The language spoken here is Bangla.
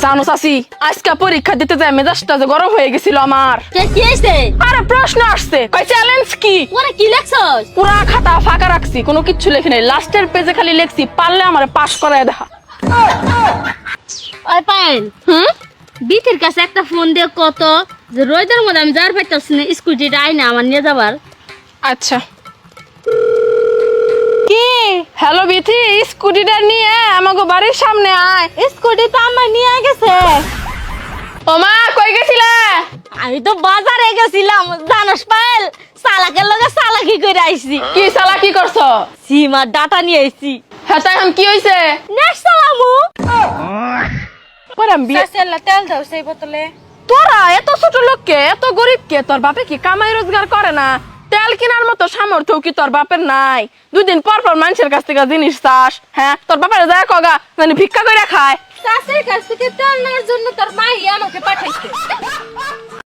জানো চাচি, আজকে পরীক্ষা দিতে যায় মেজাজটা যে গরম হয়ে গেছিল আমার। কি হইছে? আরে প্রশ্ন আসছে, কই চ্যালেঞ্জ কি? ওরে কি লেখছস? পুরা খাতা ফাঁকা রাখছি, কোনো কিচ্ছু লেখি নাই। লাস্টের পেজে খালি লেখছি পারলে আমারে পাস করায় দেখা। ওই পায়েল, বিথির কাছে একটা ফোন দিয়ে কত যে রোদের মধ্যে আমি যার পাইতাছি না, স্কুটিটা আইনা আমার নিয়ে যাবার। আচ্ছা। কি হ্যালো বিথি, স্কুটিটা নিয়ে আমাকে বাড়ির সামনে আয়। স্কুটি তো আমার নিয়ে গেছে। ওমা কই গেছিলা? আমি তো বাজারে গেছিলাম, জানোস পায়েল, চালাকের লগে চালাকি করে আইছি। কি সালা কি করছো? সিম আর ডাটা নিয়ে আইছি। হ্যাঁ তাই এখন কি হইছে? নেক্সট চালামু। পরাম বিয়ে। তেল দাও সেই বোতলে। তোরা এত ছোট লোককে, এত গরিবকে তোর বাপে কি কামাই রোজগার করে না? তেল কেনার মতো সামর্থ্য কি তোর বাপের নাই? দুদিন পর পর মানুষের কাছ থেকে জিনিস চাস। হ্যাঁ তোর বাপের যায় কগা জানি ভিক্ষা করে খায়। চাষের কাছ থেকে তেল নেওয়ার জন্য তোর মা